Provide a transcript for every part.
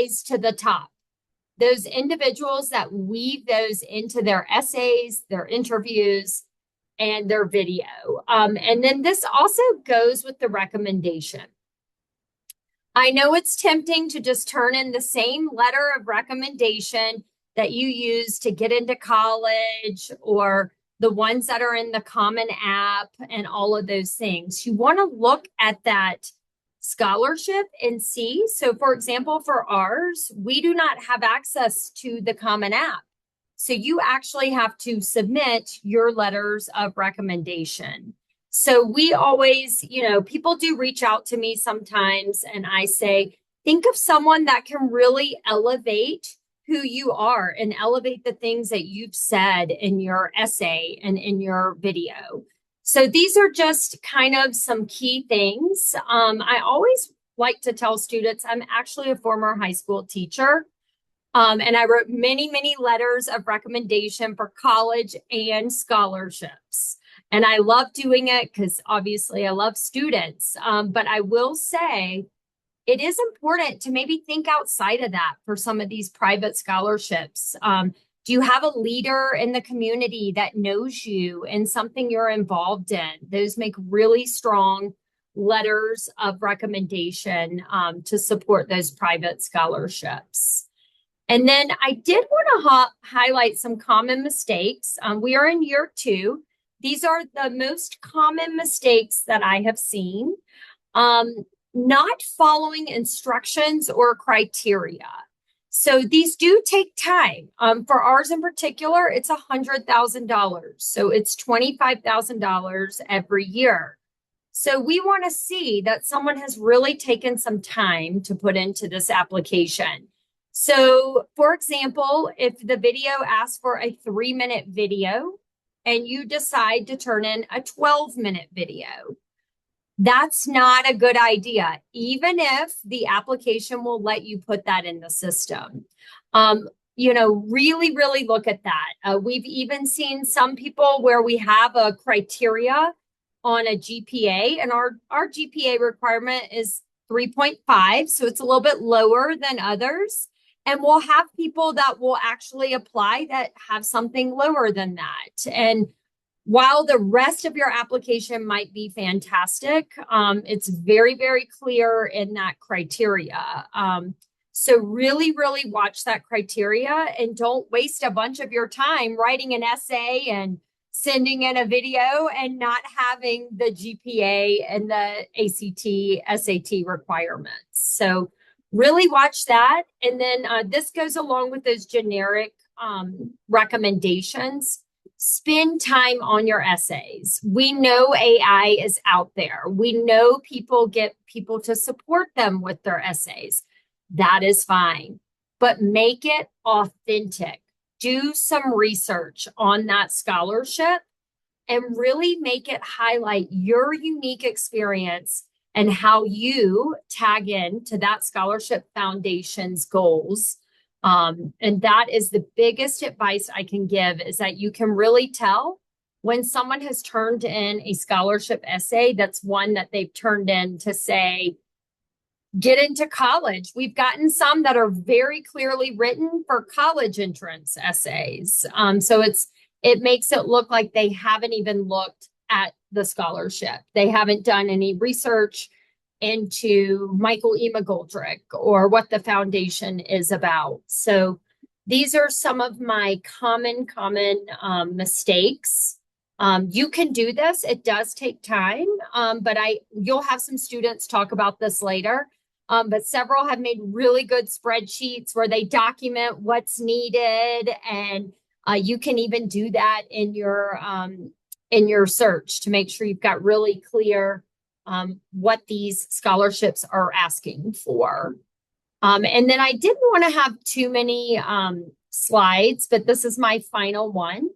to the top. Those individuals that weave those into their essays, their interviews, and their video. And then this also goes with the recommendation. I know it's tempting to just turn in the same letter of recommendation that you use to get into college or the ones that are in the Common App and all of those things. You want to look at that scholarship and see. So, for example, for ours, we do not have access to the Common App. So you actually have to submit your letters of recommendation. So we always, people do reach out to me sometimes and I say, think of someone that can really elevate who you are and elevate the things that you've said in your essay and in your video. So these are just kind of some key things. I always like to tell students, I'm actually a former high school teacher. And I wrote many, many letters of recommendation for college and scholarships. And I love doing it because obviously I love students. But I will say it is important to maybe think outside of that for some of these private scholarships. Do you have a leader in the community that knows you and something you're involved in? Those make really strong letters of recommendation to support those private scholarships. And then I did want to highlight some common mistakes. We are in year 2. These are the most common mistakes that I have seen. Not following instructions or criteria. So these do take time. For ours in particular, it's $100,000. So it's $25,000 every year. So we want to see that someone has really taken some time to put into this application. So, for example, if the video asks for a 3-minute video and you decide to turn in a 12-minute video, that's not a good idea, even if the application will let you put that in the system. Really, really look at that. We've even seen some people where we have a criteria on a GPA, and our GPA requirement is 3.5, so it's a little bit lower than others. And we'll have people that will actually apply that have something lower than that. And while the rest of your application might be fantastic, it's very, very clear in that criteria. So really, really watch that criteria and don't waste a bunch of your time writing an essay and sending in a video and not having the GPA and the ACT, SAT requirements. So really watch that. And then this goes along with those generic recommendations. Spend time on your essays. We know AI is out there. We know people get people to support them with their essays. That is fine, but make it authentic. Do some research on that scholarship and really make it highlight your unique experience and how you tag in to that scholarship foundation's goals. And that is the biggest advice I can give, is that you can really tell when someone has turned in a scholarship essay that's one that they've turned in to say, get into college. We've gotten some that are very clearly written for college entrance essays. So it makes it look like they haven't even looked at the scholarship. They haven't done any research into Michael E. McGoldrick or what the foundation is about. So these are some of my common mistakes. You can do this. It does take time, but you'll have some students talk about this later. But several have made really good spreadsheets where they document what's needed, and you can even do that in your search to make sure you've got really clear what these scholarships are asking for. And then I didn't want to have too many slides, but this is my final one.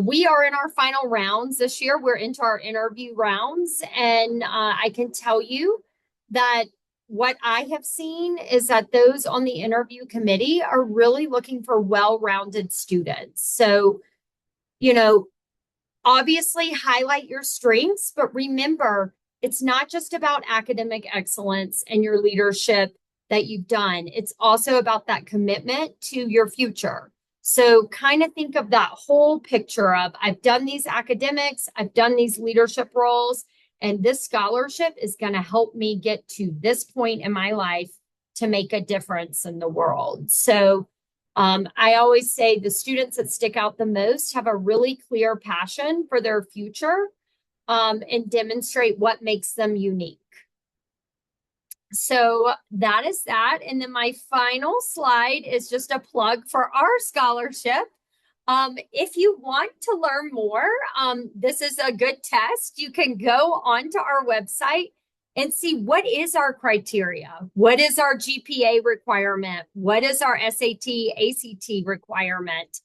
We are in our final rounds this year. We're into our interview rounds, and I can tell you that what I have seen is that those on the interview committee are really looking for well-rounded students. So, obviously highlight your strengths, but remember, it's not just about academic excellence and your leadership that you've done. It's also about that commitment to your future. So kind of think of that whole picture of I've done these academics, I've done these leadership roles, and this scholarship is going to help me get to this point in my life to make a difference in the world. So I always say the students that stick out the most have a really clear passion for their future and demonstrate what makes them unique. So that is that. And then my final slide is just a plug for our scholarship. If you want to learn more, this is a good test. You can go onto our website and see what is our criteria. What is our GPA requirement? What is our SAT, ACT requirement?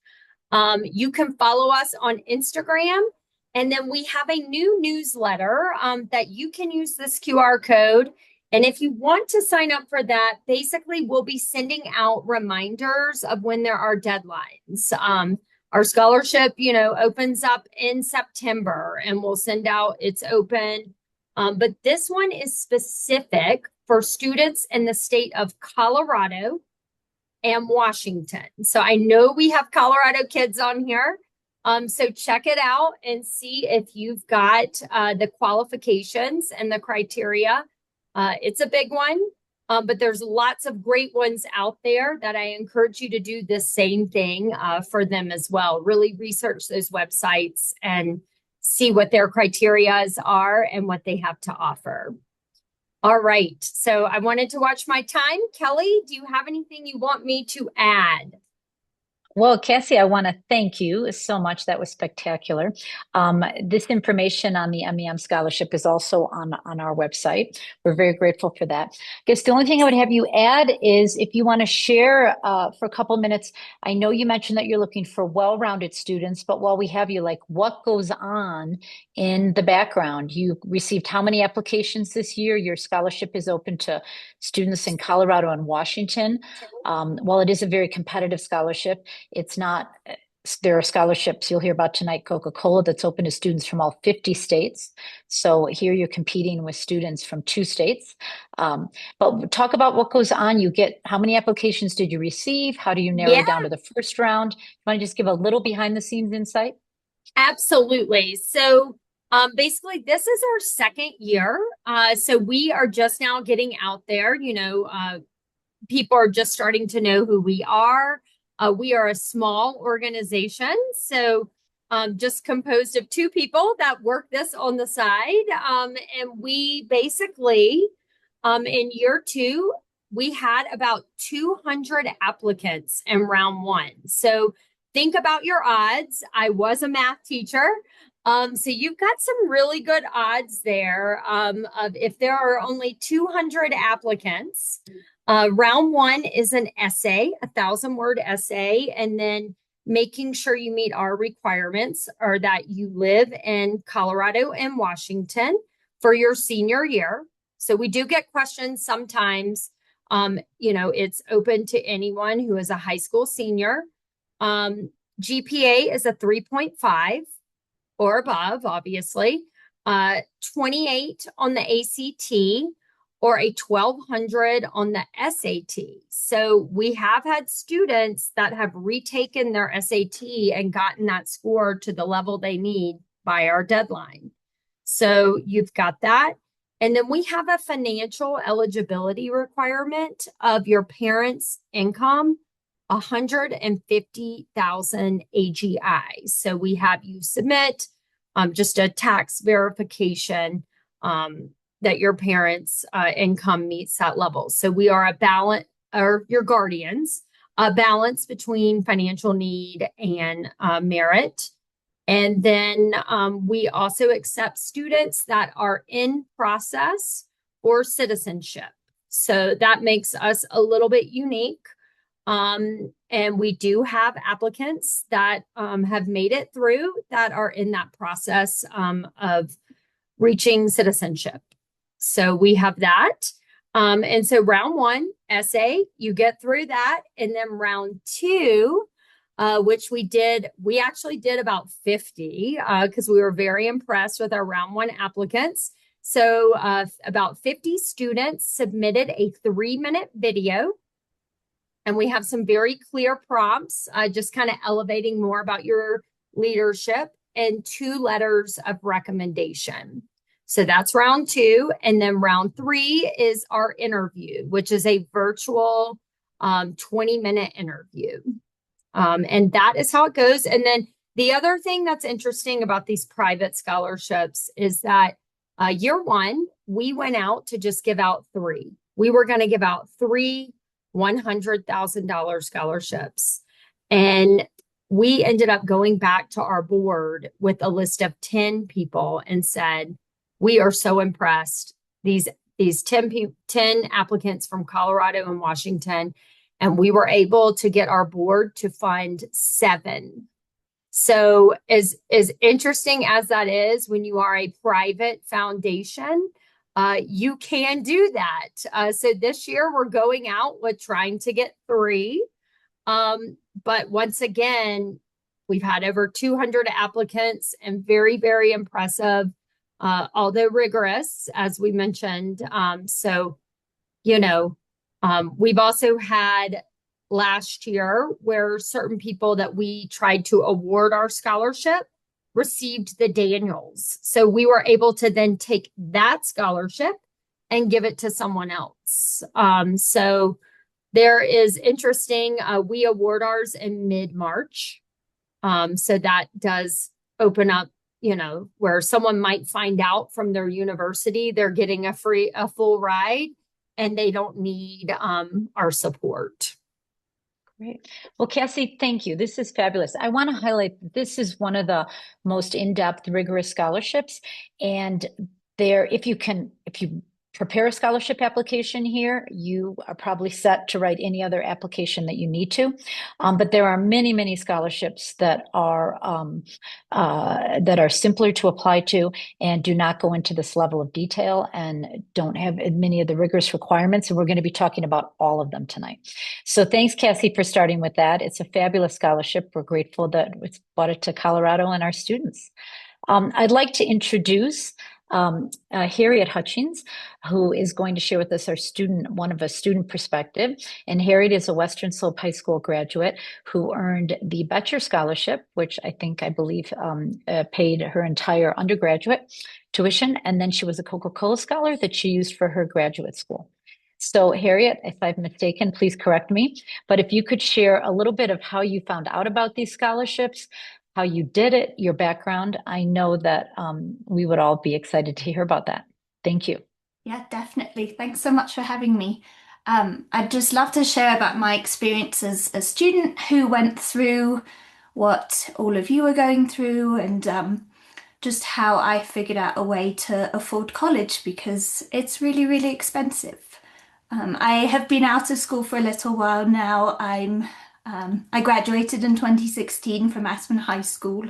You can follow us on Instagram. And then we have a new newsletter that you can use this QR code. And if you want to sign up for that, basically we'll be sending out reminders of when there are deadlines. Our scholarship, opens up in September and we'll send out it's open. But this one is specific for students in the state of Colorado and Washington. So I know we have Colorado kids on here. So check it out and see if you've got the qualifications and the criteria. It's a big one, but there's lots of great ones out there that I encourage you to do the same thing for them as well. Really research those websites and see what their criterias are and what they have to offer. All right. So I wanted to watch my time. Kelly, do you have anything you want me to add? Well, Cassie, I want to thank you so much. That was spectacular. This information on the MEM scholarship is also on our website. We're very grateful for that. I guess the only thing I would have you add is if you want to share for a couple of minutes, I know you mentioned that you're looking for well-rounded students, but while we have you, like what goes on in the background? You received how many applications this year? Your scholarship is open to students in Colorado and Washington. While it is a very competitive scholarship, it's not, there are scholarships you'll hear about tonight, Coca-Cola, that's open to students from all 50 states. So here you're competing with students from 2 states. But talk about what goes on. You get, how many applications did you receive? How do you narrow Yeah, it down to the first round? You want to just give a little behind the scenes insight? absolutely. So basically, this is our second year. So we are just now getting out there. People are just starting to know who we are. We are a small organization, so just composed of 2 people that work this on the side. And we basically, in year 2, we had about 200 applicants in round 1. So think about your odds. I was a math teacher. So you've got some really good odds there of if there are only 200 applicants. Round 1 is an essay, a 1,000-word essay, and then making sure you meet our requirements are that you live in Colorado and Washington for your senior year. So we do get questions sometimes. It's open to anyone who is a high school senior. GPA is a 3.5 or above, obviously. 28 on the ACT or a 1,200 on the SAT. So we have had students that have retaken their SAT and gotten that score to the level they need by our deadline. So you've got that. And then we have a financial eligibility requirement of your parents' income, 150,000 AGI. So we have you submit just a tax verification that your parents' income meets that level. So we are a balance, or your guardians, a balance between financial need and merit. And then we also accept students that are in process or citizenship. So that makes us a little bit unique. And we do have applicants that have made it through that are in that process of reaching citizenship. So we have that. And so round 1, essay, you get through that. And then round 2, which we actually did about 50 because we were very impressed with our round 1 applicants. So about 50 students submitted a 3-minute video, and we have some very clear prompts, just kind of elevating more about your leadership, and 2 letters of recommendation. So that's round 2. And then round 3 is our interview, which is a virtual 20-minute interview. And that is how it goes. And then the other thing that's interesting about these private scholarships is that year 1, we went out to just give out 3. We were going to give out 3 $100,000 scholarships. And we ended up going back to our board with a list of 10 people and said, we are so impressed. These 10 applicants from Colorado and Washington, and we were able to get our board to fund 7. So as interesting as that is, when you are a private foundation, you can do that. So this year we're going out with trying to get 3. But once again, we've had over 200 applicants and very, very impressive, although rigorous, as we mentioned. So, you know, we've also had last year where certain people that we tried to award our scholarship received the Daniels. So we were able to then take that scholarship and give it to someone else. So there is interesting, we award ours in mid-March. So that does open up, where someone might find out from their university they're getting a full ride and they don't need our support. Great. Well, Cassie, thank you. This is fabulous. I want to highlight this is one of the most in-depth, rigorous scholarships. And if you prepare a scholarship application here, you are probably set to write any other application that you need to. But there are many, many scholarships that are simpler to apply to and do not go into this level of detail and don't have many of the rigorous requirements. And we're going to be talking about all of them tonight. So thanks, Cassie, for starting with that. It's a fabulous scholarship. We're grateful that it's brought it to Colorado and our students. I'd like to introduce Harriet Hutchings, who is going to share with us one of a student perspective. And Harriet is a Western Slope High School graduate who earned the Becas Scholarship, which I believe paid her entire undergraduate tuition. And then she was a Coca-Cola Scholar that she used for her graduate school. So Harriet, if I've mistaken, please correct me. But if you could share a little bit of how you found out about these scholarships, how you did it, your background, I know that we would all be excited to hear about that. Thank you. Yeah, definitely. Thanks so much for having me. I'd just love to share about my experience as a student who went through what all of you are going through and just how I figured out a way to afford college because it's really, really expensive. I have been out of school for a little while now. I graduated in 2016 from Aspen High School.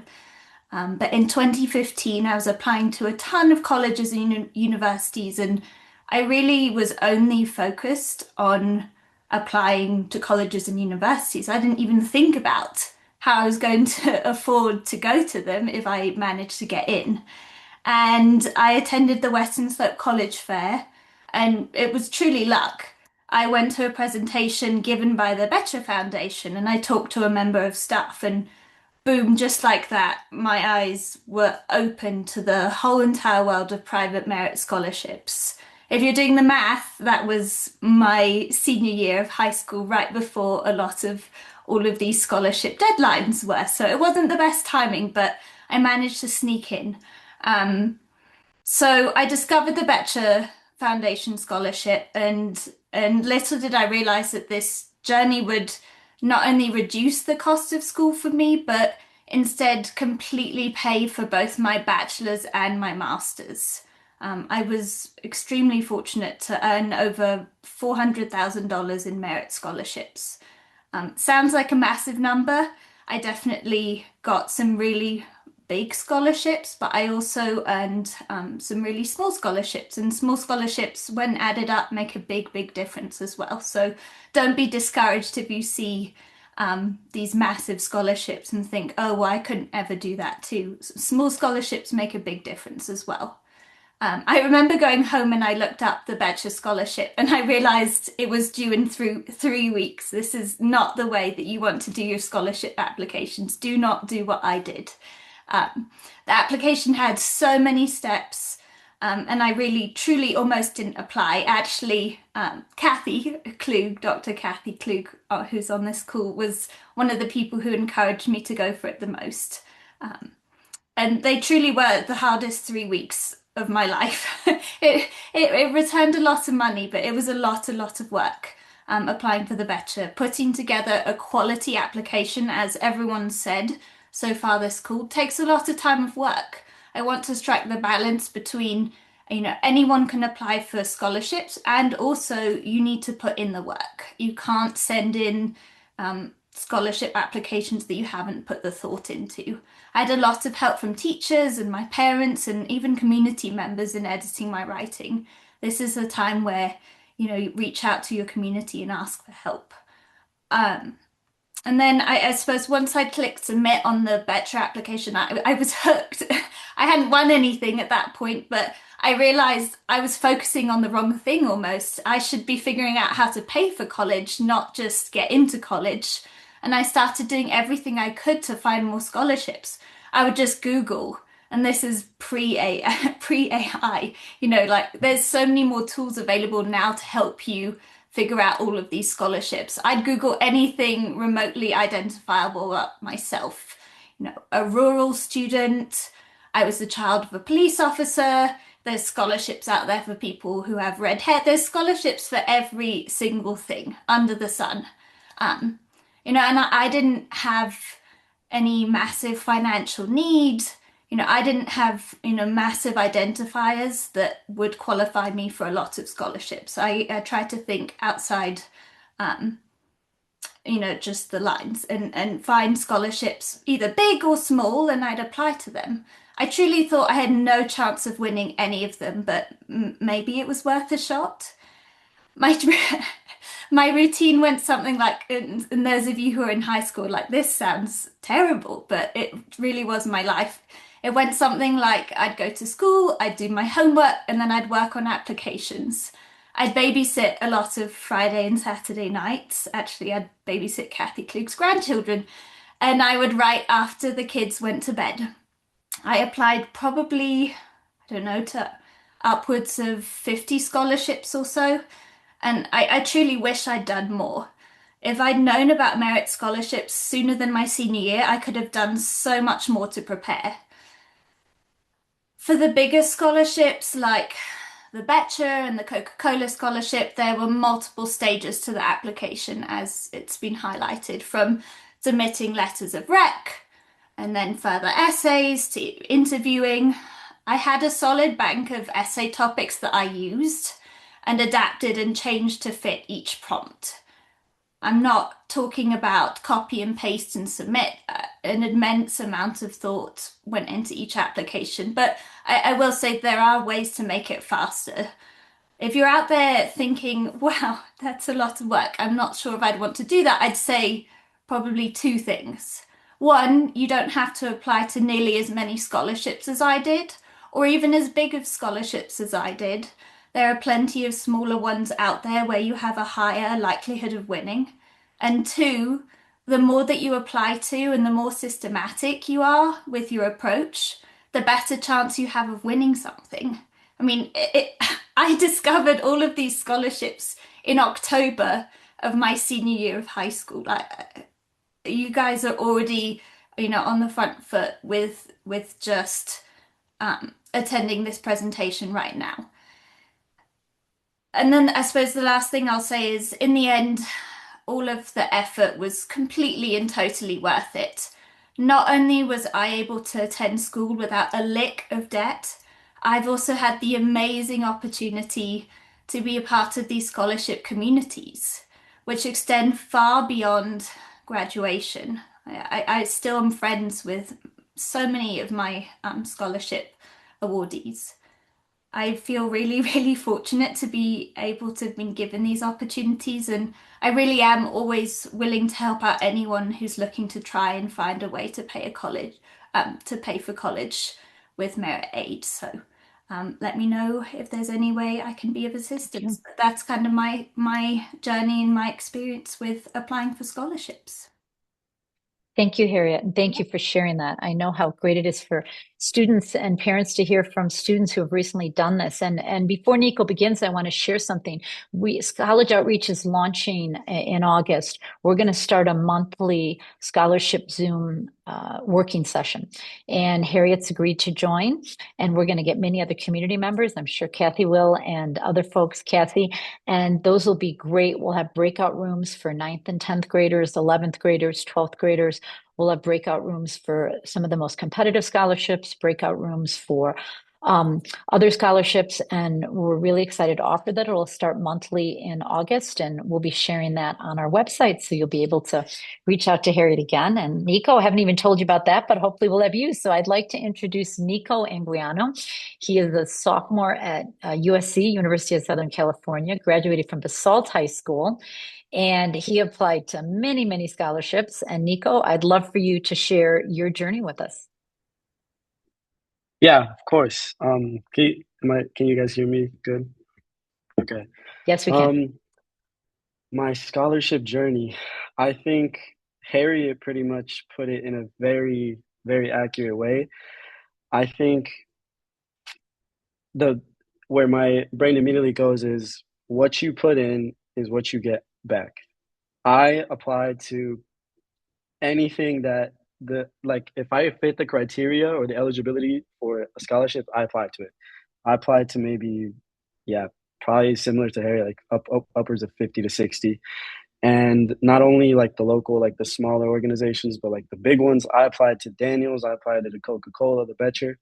But in 2015, I was applying to a ton of colleges and universities, and I really was only focused on applying to colleges and universities. I didn't even think about how I was going to afford to go to them if I managed to get in. And I attended the Western Slope College Fair, and it was truly luck. I went to a presentation given by the Becas Foundation, and I talked to a member of staff, and boom, just like that, my eyes were open to the whole entire world of private merit scholarships. If you're doing the math, that was my senior year of high school, right before a lot of all of these scholarship deadlines were. So it wasn't the best timing, but I managed to sneak in. So I discovered the Becas Foundation Scholarship, and little did I realize that this journey would not only reduce the cost of school for me, but instead completely pay for both my bachelor's and my master's. I was extremely fortunate to earn over $400,000 in merit scholarships. Sounds like a massive number. I definitely got some really big scholarships, but I also earned some really small scholarships, and small scholarships, when added up, make a big, big difference as well. So don't be discouraged if you see these massive scholarships and think, oh, well, I couldn't ever do that too. Small scholarships make a big difference as well. I remember going home and I looked up the Becas scholarship and I realized it was due in through 3 weeks. This is not the way that you want to do your scholarship applications. Do not do what I did. The application had so many steps, and I really, truly almost didn't apply. Actually, Kathy Klug, Dr. Kathy Klug, who's on this call, was one of the people who encouraged me to go for it the most. And they truly were the hardest 3 weeks of my life. It returned a lot of money, but it was a lot of work. Applying for the better, putting together a quality application, as everyone said so far this call, takes a lot of time of work. I want to strike the balance between, anyone can apply for scholarships and also you need to put in the work. You can't send in scholarship applications that you haven't put the thought into. I had a lot of help from teachers and my parents and even community members in editing my writing. This is a time where, you reach out to your community and ask for help. And then I suppose once I clicked submit on the Better application, I was hooked. I hadn't won anything at that point, but I realized I was focusing on the wrong thing almost. I should be figuring out how to pay for college, not just get into college. And I started doing everything I could to find more scholarships. I would just Google, and this is pre-AI, like there's so many more tools available now to help you figure out all of these scholarships. I'd Google anything remotely identifiable about myself. A rural student, I was the child of a police officer. There's scholarships out there for people who have red hair. There's scholarships for every single thing under the sun. And I didn't have any massive financial need. I didn't have, massive identifiers that would qualify me for a lot of scholarships. I tried to think outside, just the lines and find scholarships, either big or small, and I'd apply to them. I truly thought I had no chance of winning any of them, but maybe it was worth a shot. My my routine went something like, and those of you who are in high school, like this sounds terrible, but it really was my life. It went something like I'd go to school, I'd do my homework, and then I'd work on applications. I'd babysit a lot of Friday and Saturday nights. Actually, I'd babysit Kathy Klug's grandchildren, and I would write after the kids went to bed. I applied probably, I don't know, to upwards of 50 scholarships or so. And I truly wish I'd done more. If I'd known about merit scholarships sooner than my senior year, I could have done so much more to prepare. For the bigger scholarships, like the Betcher and the Coca-Cola scholarship, there were multiple stages to the application, as it's been highlighted, from submitting letters of rec and then further essays to interviewing. I had a solid bank of essay topics that I used and adapted and changed to fit each prompt. I'm not talking about copy and paste and submit. An immense amount of thought went into each application, but I will say there are ways to make it faster. If you're out there thinking, wow, that's a lot of work, I'm not sure if I'd want to do that, I'd say probably two things. One, you don't have to apply to nearly as many scholarships as I did, or even as big of scholarships as I did. There are plenty of smaller ones out there where you have a higher likelihood of winning. And two, the more that you apply to and the more systematic you are with your approach, the better chance you have of winning something. I mean, I discovered all of these scholarships in October of my senior year of high school. You guys are already, on the front foot with just attending this presentation right now. And then I suppose the last thing I'll say is, in the end, all of the effort was completely and totally worth it. Not only was I able to attend school without a lick of debt, I've also had the amazing opportunity to be a part of these scholarship communities, which extend far beyond graduation. I still am friends with so many of my scholarship awardees. I feel really, really fortunate to be able to have been given these opportunities, and I really am always willing to help out anyone who's looking to try and find a way to pay for college with merit aid. So let me know if there's any way I can be of Sure. assistance. But that's kind of my journey and my experience with applying for scholarships. Thank you, Harriet, and thank you for sharing that. I know how great it is for students and parents to hear from students who have recently done this. And before Nico begins, I want to share something. College Outreach is launching in August. We're going to start a monthly scholarship Zoom working session, and Harriet's agreed to join. And we're going to get many other community members. I'm sure Kathy will, and other folks, Kathy. And those will be great. We'll have breakout rooms for ninth and 10th graders, 11th graders, 12th graders. We'll have breakout rooms for some of the most competitive scholarships, breakout rooms for um, other scholarships, and we're really excited to offer that. It'll start monthly in August, and we'll be sharing that on our website. So you'll be able to reach out to Harriet again. And Nico, I haven't even told you about that, but hopefully we'll have you. So I'd like to introduce Nico Anguiano. He is a sophomore at USC, University of Southern California, graduated from Basalt High School. And he applied to many, many scholarships. And Nico, I'd love for you to share your journey with us. Yeah, of course. Can you guys hear me good? Okay. Yes, we can. Um, my scholarship journey, I think Harriet pretty much put it in a very, very accurate way. I think the where my brain immediately goes is what you put in is what you get back. I applied to anything that the like if I fit the criteria or the eligibility for a scholarship, I applied to it. I applied to maybe, yeah, probably similar to Harry, like upwards of 50 to 60. And not only like the local, like the smaller organizations, but like the big ones. I applied to Daniels, I applied to the Coca-Cola, the Betcher,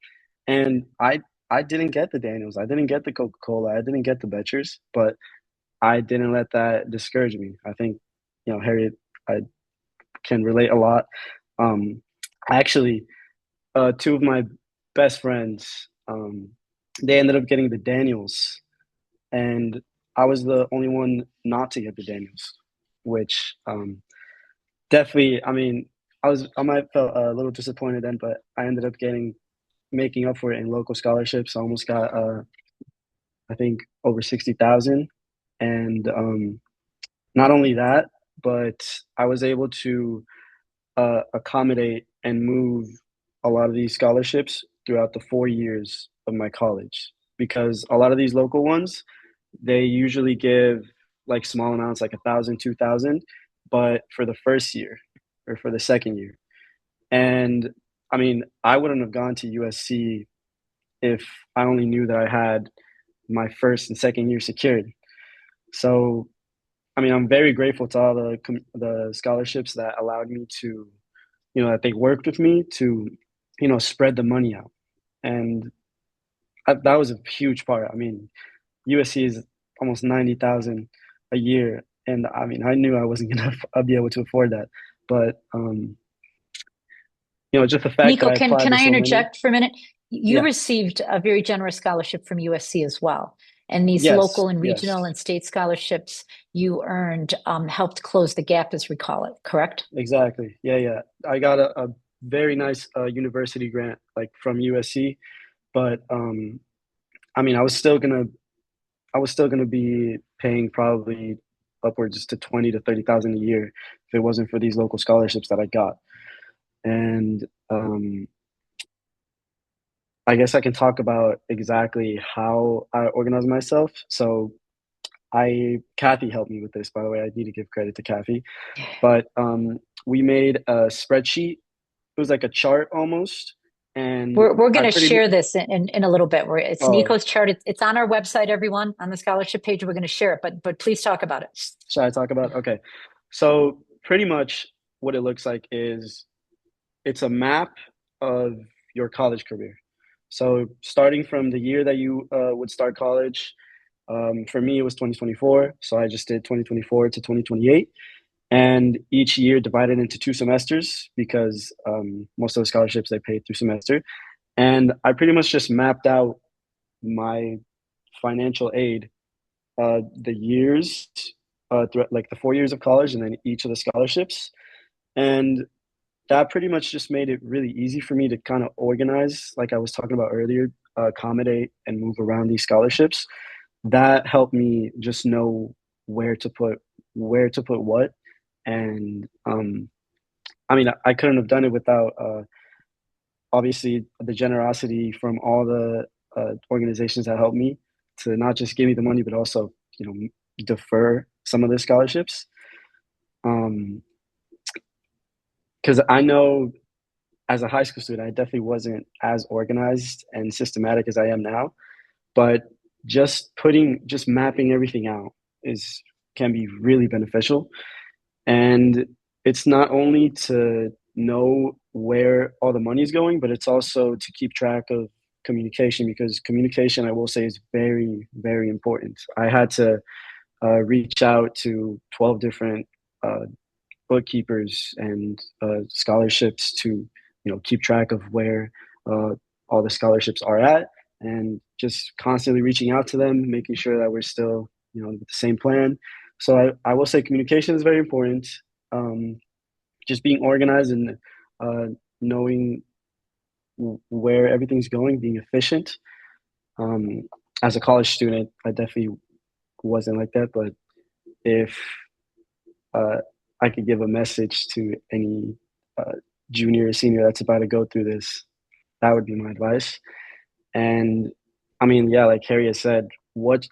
and I didn't get the Daniels, I didn't get the Coca-Cola, I didn't get the Betchers, but I didn't let that discourage me. I think, Harriet, I can relate a lot. Um, actually, two of my best friends, they ended up getting the Daniels, and I was the only one not to get the Daniels, which definitely, I mean, I might have felt a little disappointed then, but I ended up making up for it in local scholarships. I almost got, I think, over 60,000, and not only that, but I was able to accommodate and move a lot of these scholarships throughout the 4 years of my college, because a lot of these local ones, they usually give like small amounts, like 1,000, 2,000, but for the first year or for the second year. And I mean, I wouldn't have gone to USC if I only knew that I had my first and second year secured. So, I mean, I'm very grateful to all the scholarships that allowed me to, that they worked with me to, spread the money out. And that was a huge part. I mean, USC is almost 90,000 a year, and I mean, I knew I wasn't gonna be able to afford that, but just the fact that Nico, I applied can to I so many. interject for a minute? You Yeah. received a very generous scholarship from USC as well. And these Yes. local and Yes. regional and state scholarships you earned helped close the gap, as we call it, correct? Exactly. Yeah. Yeah. I got a very nice university grant, like from USC, but I mean, I was still gonna be paying probably upwards to 20 to 30,000 a year if it wasn't for these local scholarships that I got. And I guess I can talk about exactly how I organize myself. So Kathy helped me with this, by the way. I need to give credit to Kathy. But we made a spreadsheet. It was like a chart almost, and We're I going to pretty. share this in a little bit. Where it's Oh, Nico's chart. It's on our website, everyone, on the scholarship page. We're going to share it, but please talk about it. should I talk about? Okay, so pretty much what it looks like is it's a map of your college career. So starting from the year that you would start college, for me it was 2024, so I just did 2024 to 2028, and each year divided into 2 semesters because most of the scholarships they pay through semester. And I pretty much just mapped out my financial aid, the years, throughout like the 4 years of college, and then each of the scholarships. And that pretty much just made it really easy for me to kind of organize, like I was talking about earlier, accommodate and move around these scholarships. That helped me just know where to put what. And I mean, I couldn't have done it without obviously the generosity from all the organizations that helped me to not just give me the money, but also, defer some of the scholarships. Because I know as a high school student, I definitely wasn't as organized and systematic as I am now. But just mapping everything out is can be really beneficial. And it's not only to know where all the money is going, but it's also to keep track of communication, because communication, I will say, is very, very important. I had to reach out to 12 different uh, bookkeepers and scholarships to keep track of where uh, all the scholarships are at, and just constantly reaching out to them, making sure that we're still with the same plan. So I will say communication is very important. Just being organized and uh, knowing where everything's going, being efficient. um, as a college student, I definitely wasn't like that, but if uh, I could give a message to any uh, junior or senior that's about to go through this, that would be my advice. And I mean, yeah, like Harriet said, what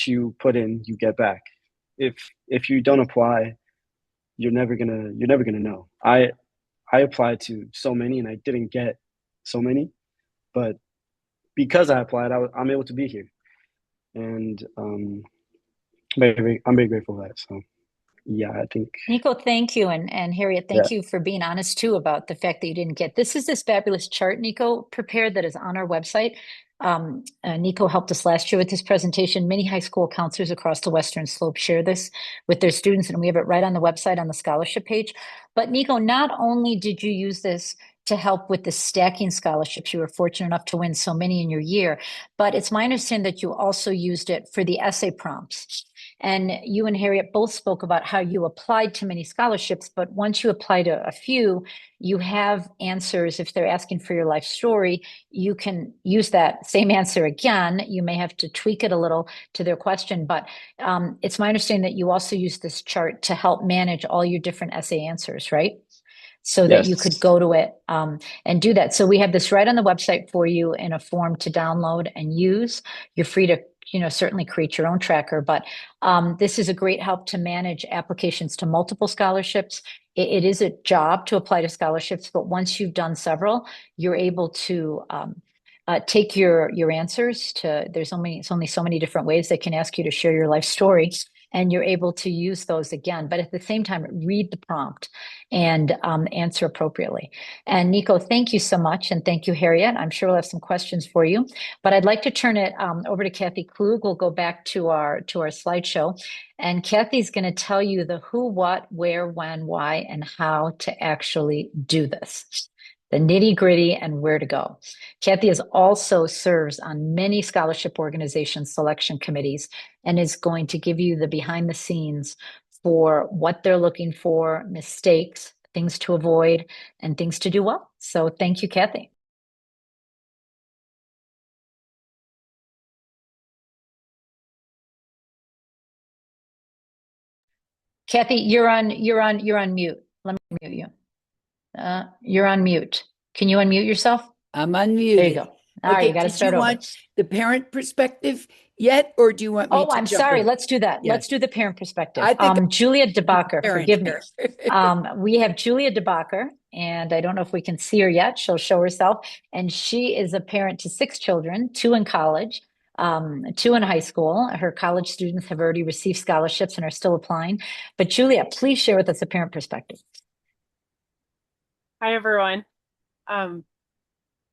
you put in, you get back. If you don't apply, you're never gonna know. I applied to so many and I didn't get so many, but because I applied, I'm able to be here, and I'm very grateful for that. So yeah, I think Nico, thank you. And Harriet, yeah. thank you for being honest too about the fact that you didn't get this. Is this fabulous chart Nico prepared that is on our website. Nico helped us last year with this presentation. Many high school counselors across the Western Slope share this with their students, and we have it right on the website on the scholarship page. But Nico, not only did you use this to help with the stacking scholarships, you were fortunate enough to win so many in your year, but it's my understanding that you also used it for the essay prompts. And you and Harriet both spoke about how you applied to many scholarships, but once you apply to a few, you have answers. If they're asking for your life story, you can use that same answer again. You may have to tweak it a little to their question, but it's my understanding that you also use this chart to help manage all your different essay answers, right? So that you could Yes. go to it and do that. So we have this right on the website for you in a form to download and use. You're free to, certainly create your own tracker, but this is a great help to manage applications to multiple scholarships. It is a job to apply to scholarships, but once you've done several, you're able to take your answers to. It's only so many different ways they can ask you to share your life story, and you're able to use those again. But at the same time, read the prompt and answer appropriately. And Nico, thank you so much. And thank you, Harriet. I'm sure we'll have some questions for you, but I'd like to turn it over to Kathy Klug. We'll go back to our slideshow. And Kathy's going to tell you the who, what, where, when, why, and how to actually do this. The nitty gritty and where to go. Kathy is also serves on many scholarship organization selection committees and is going to give you the behind the scenes for what they're looking for, mistakes, things to avoid, and things to do well. So thank you, Kathy. Kathy, you're on mute. Let me mute you. You're on mute. Can you unmute yourself? I'm unmuted. There you go. All right, Okay, you got to did start you over. want the parent perspective yet, or do you want me Oh, to I'm jump sorry. in? Let's do that. Yeah. Let's do the parent perspective. I think Julia I'm the DeBacher, parent forgive me. here. We have Julia DeBacher, and I don't know if we can see her yet. She'll show herself. And she is a parent to 6 children, 2 in college, 2 in high school. Her college students have already received scholarships and are still applying. But Julia, please share with us a parent perspective. Hi, everyone.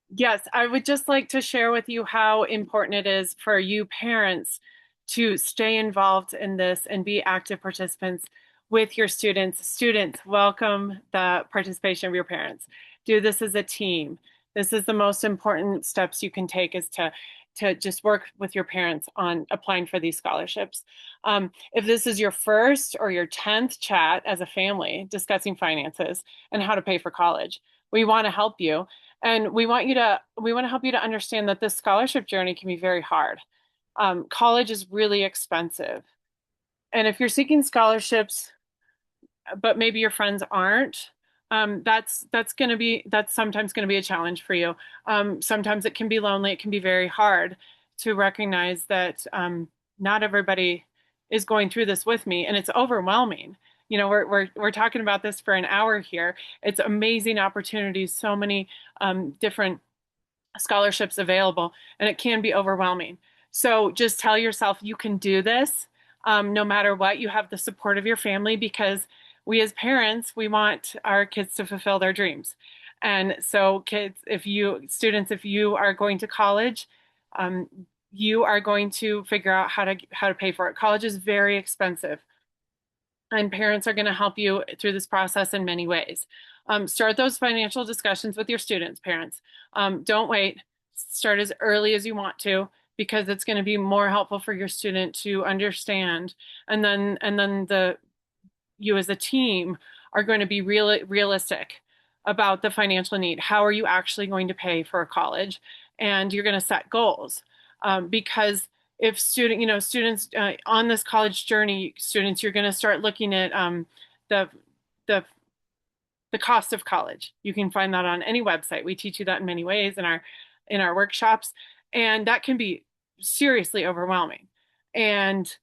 Yes, I would just like to share with you how important it is for you parents to stay involved in this and be active participants with your students. Students, welcome the participation of your parents. Do this as a team. This is the most important steps you can take, is to just work with your parents on applying for these scholarships. If this is your first or your 10th chat as a family discussing finances and how to pay for college, we want to help you. And we want to help you to understand that this scholarship journey can be very hard. College is really expensive. And if you're seeking scholarships, but maybe your friends aren't, that's sometimes going to be a challenge for you. Sometimes it can be lonely. It can be very hard to recognize that not everybody is going through this with me, and it's overwhelming. We're talking about this for an hour here. It's amazing opportunities, so many different scholarships available, and it can be overwhelming. So just tell yourself you can do this. No matter what, you have the support of your family, because we as parents, we want our kids to fulfill their dreams. And so students, if you are going to college, um, you are going to figure out how to pay for it. College is very expensive, and parents are going to help you through this process in many ways. Start those financial discussions with your students, parents. Don't wait. Start as early as you want to, because it's going to be more helpful for your student to understand. And then you as a team are going to be realistic about the financial need. How are you actually going to pay for a college? And you're going to set goals, because if students on this college journey, students, you're going to start looking at the the the cost of college. You can find that on any website. We teach you that in many ways in our workshops, and that can be seriously overwhelming. And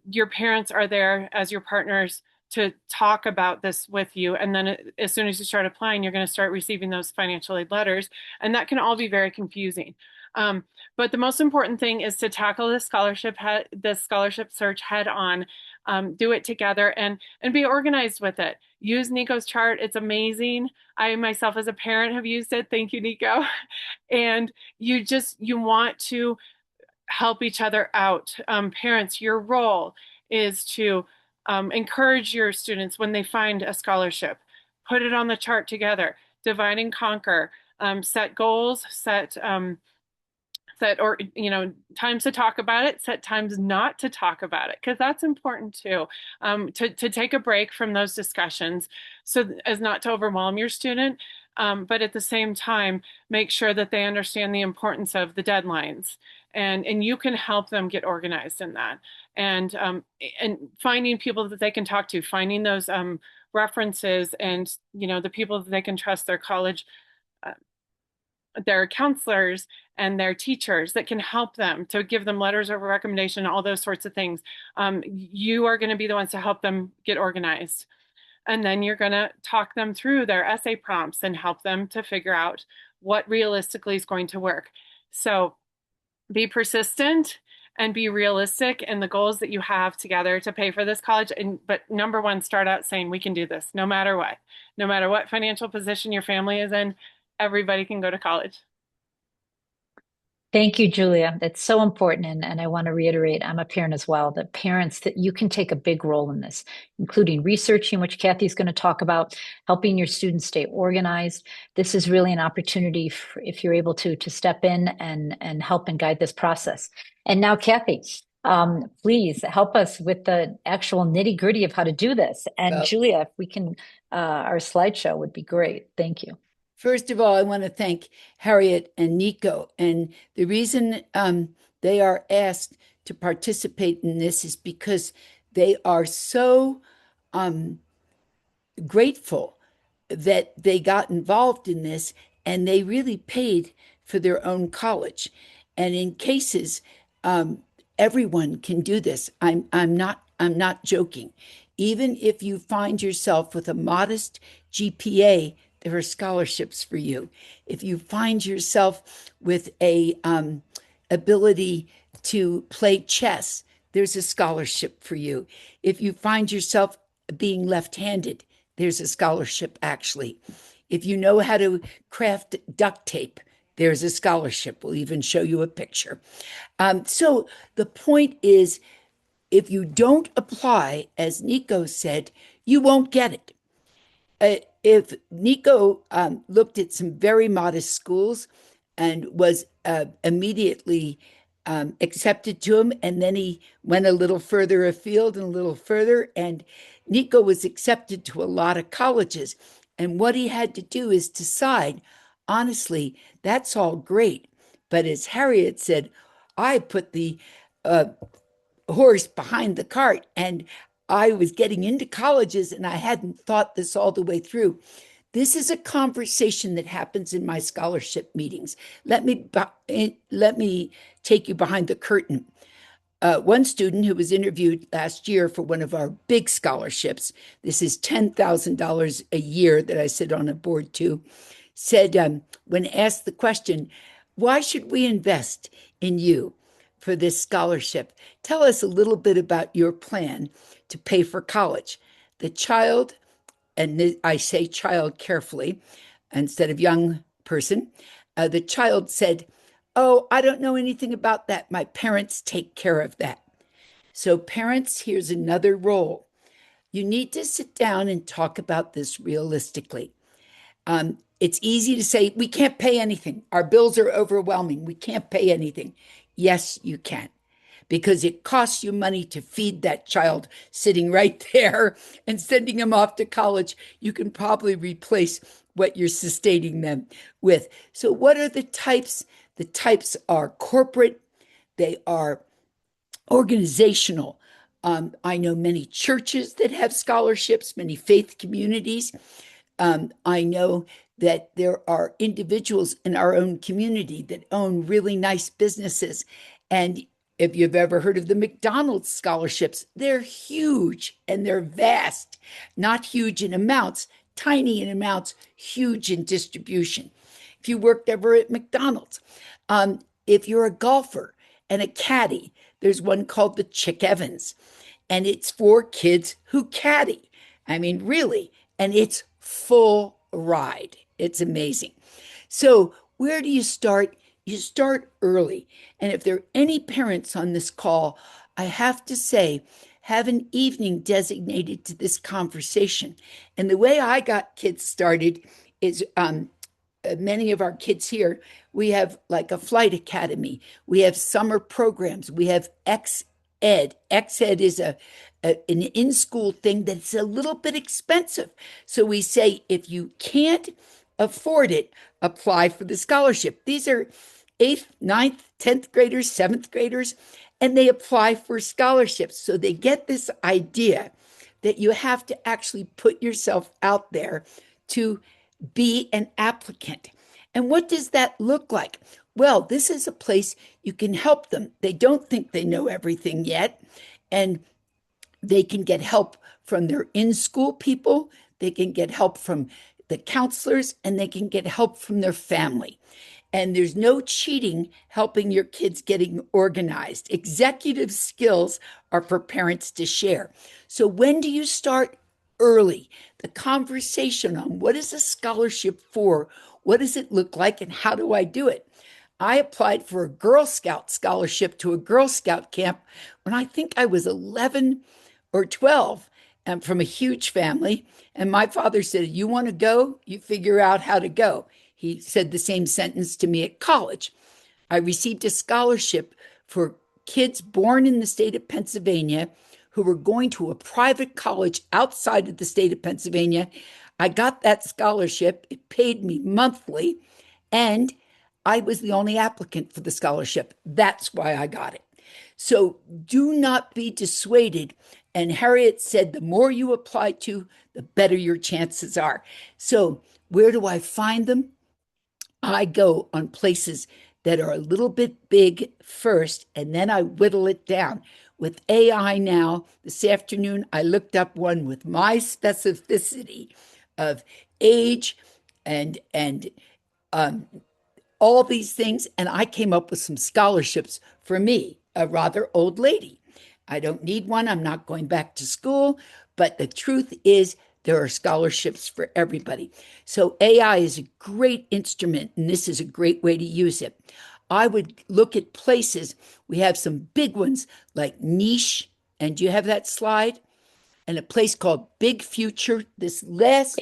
your parents are there as your partners to talk about this with you. And then as soon as you start applying, you're going to start receiving those financial aid letters, and that can all be very confusing. But the most important thing is to tackle this scholarship search head on. Do it together, and be organized with it. Use Nico's chart. It's amazing. I myself as a parent have used it. Thank you, Nico. And you want to help each other out. Parents, your role is to encourage your students when they find a scholarship. Put it on the chart together. Divide and conquer. Set goals. Set or times to talk about it, set times not to talk about it, because that's important too. To take a break from those discussions, so as not to overwhelm your student, but at the same time make sure that they understand the importance of the deadlines, and you can help them get organized in that. And finding people that they can talk to, finding those references, and the people that they can trust, uh, their counselors and their teachers that can help them, to give them letters of recommendation, all those sorts of things. You are going to be the ones to help them get organized. And then you're going to talk them through their essay prompts and help them to figure out what realistically is going to work. So be persistent and be realistic in the goals that you have together to pay for this college. But number one, start out saying we can do this no matter what financial position your family is in. Everybody can go to college. Thank you, Julia. That's so important. And I want to reiterate, I'm a parent as well, that parents, that you can take a big role in this, including researching, which Kathy's going to talk about, helping your students stay organized. This is really an opportunity if you're able to step in and help and guide this process. And now, Kathy, please help us with the actual nitty gritty of how to do this. And Well, Julia, if we can, our slideshow would be great. Thank you. first of all, I want to thank Harriet and Nico. And the reason they are asked to participate in this is because they are so um, grateful that they got involved in this, and they really paid for their own college. And in cases, everyone can do this. I'm not joking. Even if you find yourself with a modest GPA, there are scholarships for you. If you find yourself with a ability to play chess, there's a scholarship for you. If you find yourself being left-handed, there's a scholarship actually. If you know how to craft duct tape, there's a scholarship. We'll even show you a picture. So the point is, if you don't apply, as Nico said, you won't get it. If Nico looked at some very modest schools and was immediately accepted to him, and then he went a little further afield and a little further, and Nico was accepted to a lot of colleges. And what he had to do is decide, honestly, that's all great. But as Harriet said, I put the uh, horse behind the cart, and I was getting into colleges and I hadn't thought this all the way through. This is a conversation that happens in my scholarship meetings. Let me take you behind the curtain. One student who was interviewed last year for one of our big scholarships, this is $10,000 a year that I sit on a board to, said, when asked the question, why should we invest in you for this scholarship? Tell us a little bit about your plan to pay for college. The child, and I say child carefully instead of young person, the child said, oh, I don't know anything about that. My parents take care of that. So, parents, here's another role. You need to sit down and talk about this realistically. It's easy to say, we can't pay anything. Our bills are overwhelming. We can't pay anything. Yes, you can, because it costs you money to feed that child sitting right there and sending them off to college. You can probably replace what you're sustaining them with. So, what are the types? The types are corporate, they are organizational. I know many churches that have scholarships, many faith communities. I know that there are individuals in our own community that own really nice businesses. And if you've ever heard of the McDonald's scholarships, they're huge and they're vast, not huge in amounts, tiny in amounts, huge in distribution. If you worked ever at McDonald's, if you're a golfer and a caddy, there's one called the Chick Evans, and it's for kids who caddy. I mean, really, and it's full ride. It's amazing. So, where do you start? You start early. And if there are any parents on this call, I have to say, have an evening designated to this conversation. And the way I got kids started is many of our kids here, we have like a flight academy, we have summer programs, we have Ed. Ed is an in school thing that's a little bit expensive. So we say, if you can't afford it, apply for the scholarship. These are eighth, ninth, 10th graders, seventh graders, and they apply for scholarships. So they get this idea that you have to actually put yourself out there to be an applicant. And what does that look like? Well, this is a place you can help them. They don't think they know everything yet, and they can get help from their in school people, they can get help from the counselors, and they can get help from their family. And there's no cheating helping your kids getting organized. Executive skills are for parents to share. So when do you start? Early. The conversation on what is a scholarship for, what does it look like, and how do I do it? I applied for a Girl Scout scholarship to a Girl Scout camp when I think I was 11 or 12, and from a huge family. And my father said, you want to go? You figure out how to go. He said the same sentence to me at college. I received a scholarship for kids born in the state of Pennsylvania who were going to a private college outside of the state of Pennsylvania. I got that scholarship. It paid me monthly, and I was the only applicant for the scholarship. That's why I got it. So do not be dissuaded. And Harriet said, the more you apply to, the better your chances are. So where do I find them? I go on places that are a little bit big first, and then I whittle it down. With AI now, this afternoon, I looked up one with my specificity of age and um, all these things, and I came up with some scholarships for me, a rather old lady. I don't need one. I'm not going back to school, but the truth is there are scholarships for everybody. So AI is a great instrument, and this is a great way to use it. I would look at places. We have some big ones like Niche, and do you have that slide? And a place called Big Future. This last,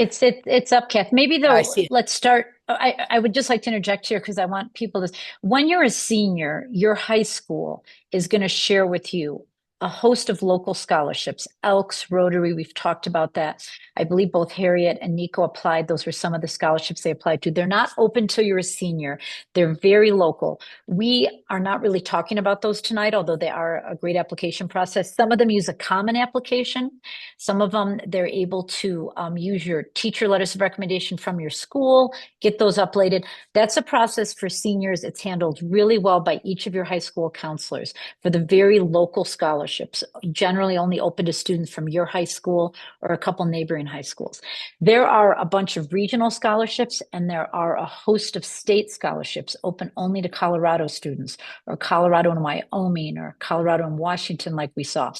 It's up, Kath. Maybe I though, see it. let's start. I would just like to interject here because I want people to. When you're a senior, your high school is going to share with you a host of local scholarships, Elks, Rotary, we've talked about that. I believe both Harriet and Nico applied. Those were some of the scholarships they applied to. They're not open till you're a senior. They're very local. We are not really talking about those tonight, although they are a great application process. Some of them use a common application. Some of them, they're able to use your teacher letters of recommendation from your school, get those uploaded. That's a process for seniors. It's handled really well by each of your high school counselors for the very local scholarships, generally only open to students from your high school or a couple neighboring high schools. There are a bunch of regional scholarships, and there are a host of state scholarships open only to Colorado students, or Colorado and Wyoming, or Colorado and Washington, like we saw.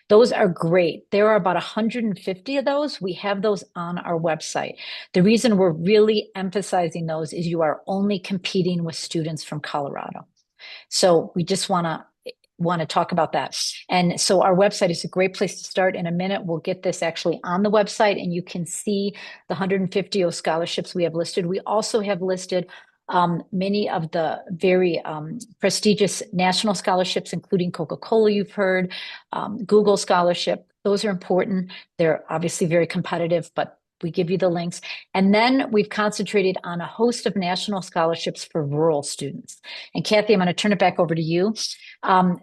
Those are great. There are about 150 of those. We have those on our website. The reason we're really emphasizing those is you are only competing with students from Colorado. So we just want to talk about that. And so our website is a great place to start. In a minute, we'll get this actually on the website, and you can see the 150 scholarships we have listed. We also have listed many of the very prestigious national scholarships, including Coca-Cola, you've heard, Google Scholarship. Those are important. They're obviously very competitive, but we give you the links. And then we've concentrated on a host of national scholarships for rural students. And Kathy, I'm going to turn it back over to you. And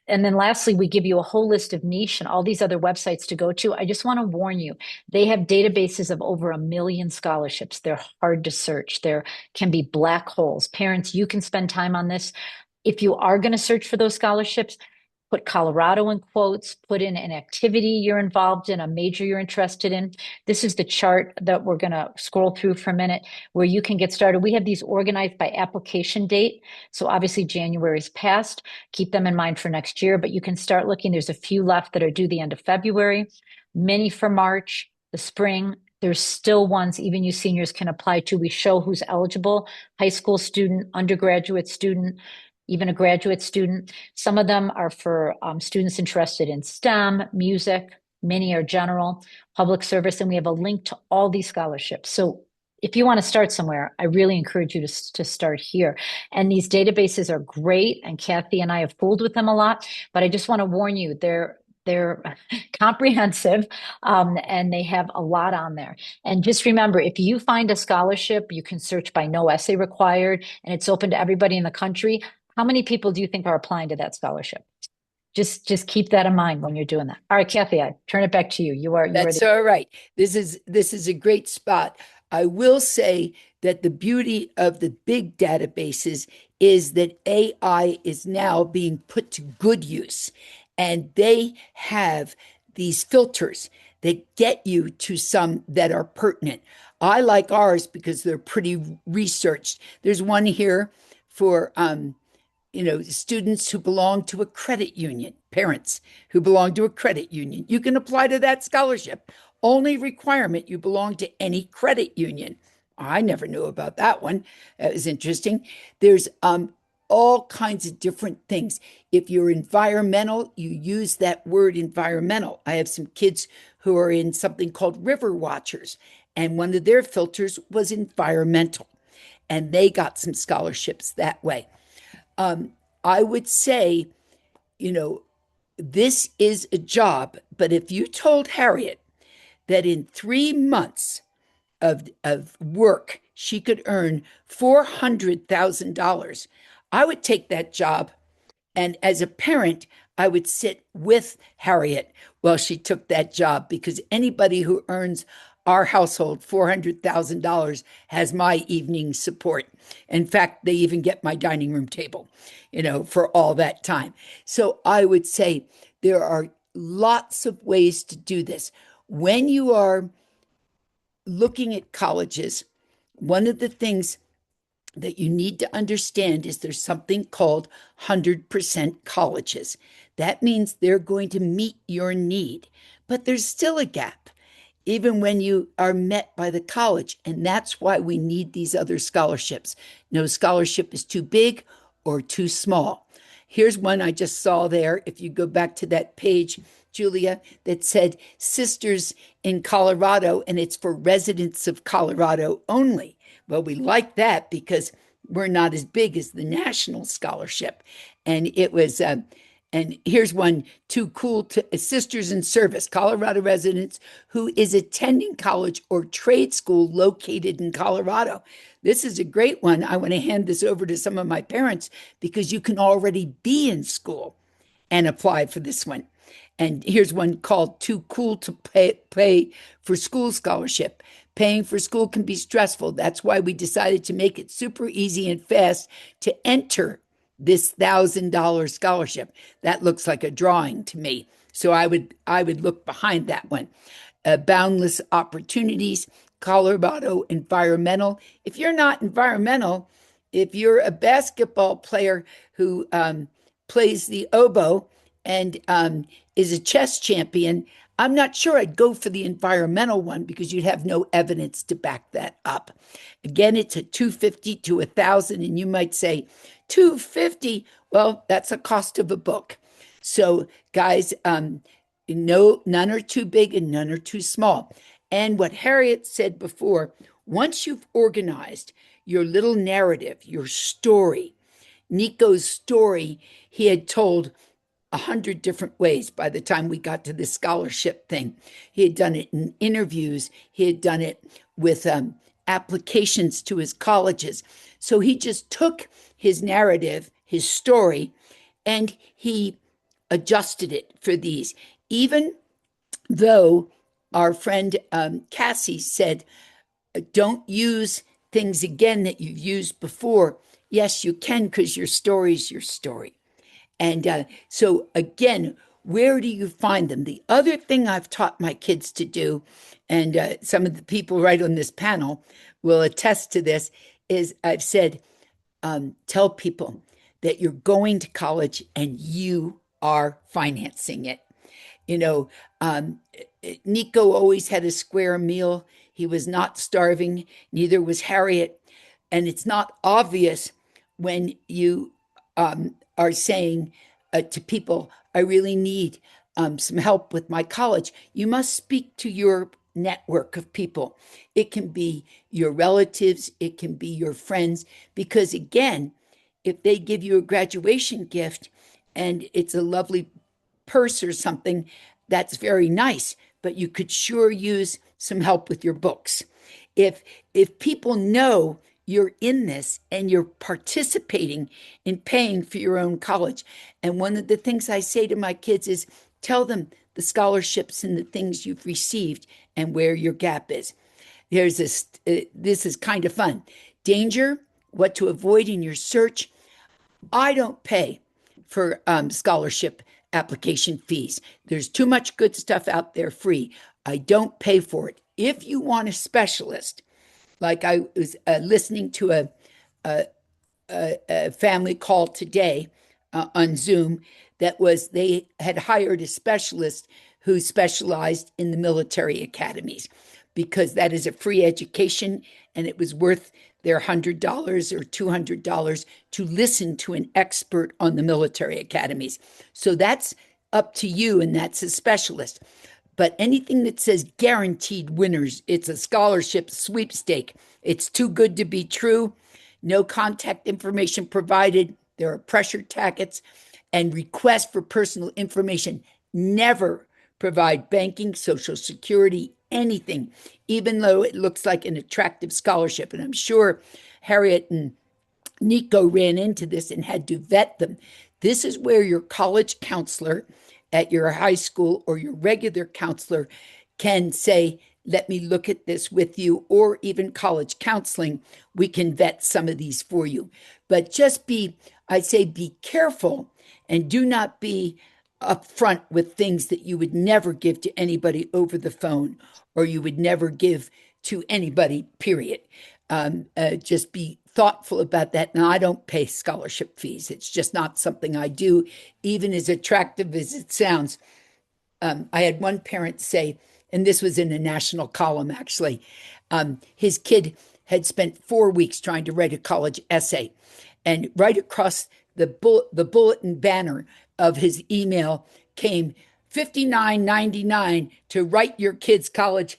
then lastly, we give you a whole list of niche and all these other websites to go to. I just want to warn you, they have databases of over 1 million scholarships. They're hard to search. There can be black holes. Parents, you can spend time on this. If you are going to search for those scholarships, put Colorado in quotes, put in an activity you're involved in, a major you're interested in. This is the chart that we're going to scroll through for a minute where you can get started. We have these organized by application date. So obviously January is past. Keep them in mind for next year, but you can start looking. There's a few left that are due the end of February, many for March, the spring. There's still ones even you seniors can apply to. We show who's eligible: high school student, undergraduate student, even a graduate student. Some of them are for students interested in STEM, music. Many are general, public service, and we have a link to all these scholarships. So if you want to start somewhere, I really encourage you to start here. And these databases are great, and Kathy and I have fooled with them a lot, but I just want to warn you, they're comprehensive, and they have a lot on there. And just remember, if you find a scholarship, you can search by no essay required, and it's open to everybody in the country. How many people do you think are applying to that scholarship? Just keep that in mind when you're doing that. All right, Kathy, I turn it back to you. That's all right. This is a great spot. I will say that the beauty of the big databases is that AI is now being put to good use, and they have these filters that get you to some that are pertinent. I like ours because they're pretty researched. There's one here for students who belong to a credit union, parents who belong to a credit union. You can apply to that scholarship. Only requirement, you belong to any credit union. I never knew about that one. That was interesting. There's all kinds of different things. If you're environmental, you use that word environmental. I have some kids who are in something called River Watchers, and one of their filters was environmental, and they got some scholarships that way. I would say, this is a job, but if you told Harriet that in 3 months of work, she could earn $400,000, I would take that job. And as a parent, I would sit with Harriet while she took that job, because anybody who earns our household $400,000 has my evening support. In fact, they even get my dining room table, for all that time. So I would say there are lots of ways to do this. When you are looking at colleges, one of the things that you need to understand is there's something called 100% colleges. That means they're going to meet your need, but there's still a gap, even when you are met by the college. And that's why we need these other scholarships. No scholarship is too big or too small. Here's one I just saw there. If you go back to that page, Julia, that said Sisters in Colorado, and it's for residents of Colorado only. Well, we like that because we're not as big as the national scholarship. And it was And here's one, too cool to Sisters in Service, Colorado residents who is attending college or trade school located in Colorado. This is a great one. I want to hand this over to some of my parents because you can already be in school and apply for this one. And here's one called Too Cool to Pay for School Scholarship. Paying for school can be stressful. That's why we decided to make it super easy and fast to enter this $1,000 scholarship. That looks like a drawing to me. So I would look behind that one. Boundless Opportunities, Colorado Environmental. If you're not environmental, if you're a basketball player who plays the oboe and is a chess champion, I'm not sure I'd go for the environmental one because you'd have no evidence to back that up. Again, it's a 250 to 1,000, and you might say 250. Well, that's a cost of a book. So, guys, no, none are too big and none are too small. And what Harriet said before, once you've organized your little narrative, your story, Nico's story, he had told 100 different ways by the time we got to the scholarship thing. He had done it in interviews, he had done it with applications to his colleges. So he just took his narrative, his story, and he adjusted it for these. Even though our friend Cassie said, don't use things again that you've used before. Yes, you can, because your story is your story. And so, again, where do you find them? The other thing I've taught my kids to do, and some of the people right on this panel will attest to this, is I've said, tell people that you're going to college and you are financing it. You know, Nico always had a square meal. He was not starving, neither was Harriet. And it's not obvious when you are saying to people, I really need some help with my college. You must speak to your network of people. It can be your relatives, it can be your friends, because again, if they give you a graduation gift and it's a lovely purse or something, that's very nice, but you could sure use some help with your books. If people know you're in this and you're participating in paying for your own college. And one of the things I say to my kids is tell them the scholarships and the things you've received and where your gap is. There's this, this is kind of fun. Danger, what to avoid in your search. I don't pay for scholarship application fees. There's too much good stuff out there free. I don't pay for it. If you want a specialist, like I was listening to a family call today on Zoom that was they had hired a specialist who specialized in the military academies because that is a free education and it was worth their $100 or $200 to listen to an expert on the military academies. So that's up to you, and that's a specialist. But anything that says guaranteed winners, it's a scholarship sweepstake. It's too good to be true. No contact information provided. There are pressure tackets and requests for personal information. Never provide banking, social security, anything, even though it looks like an attractive scholarship. And I'm sure Harriet and Nico ran into this and had to vet them. This is where your college counselor at your high school or your regular counselor can say, let me look at this with you, or even college counseling, we can vet some of these for you. But just I'd say be careful and do not be upfront with things that you would never give to anybody over the phone or you would never give to anybody, period. Just be thoughtful about that. Now, I don't pay scholarship fees. It's just not something I do, even as attractive as it sounds. I had one parent say, and this was in a national column actually, his kid had spent 4 weeks trying to write a college essay. And right across the bulletin banner of his email came $59.99 to write your kid's college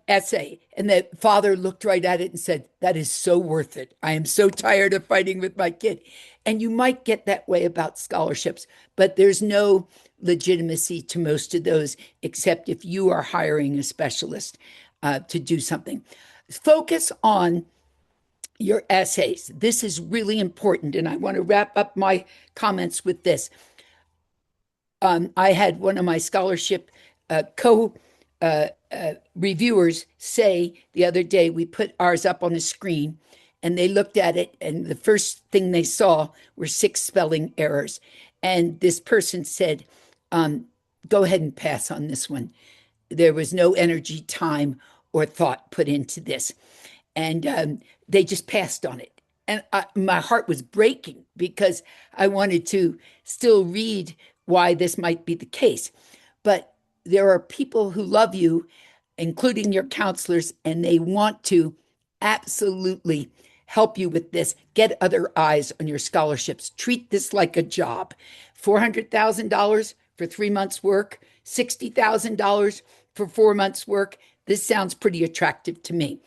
essay. And the father looked right at it and said, "That is so worth it. I am so tired of fighting with my kid." And you might get that way about scholarships, but there's no legitimacy to most of those, except if you are hiring a specialist to do something. Focus on your essays. This is really important. And I want to wrap up my comments with this. I had one of my scholarship co reviewers say the other day, we put ours up on the screen and they looked at it, and the first thing they saw were 6 spelling errors. And this person said, go ahead and pass on this one. There was no energy, time, or thought put into this. And they just passed on it. And my heart was breaking because I wanted to still read why this might be the case. But there are people who love you, including your counselors, and they want to absolutely help you with this. Get other eyes on your scholarships. Treat this like a job. $400,000 for 3 months' work, $60,000 for 4 months' work. This sounds pretty attractive to me.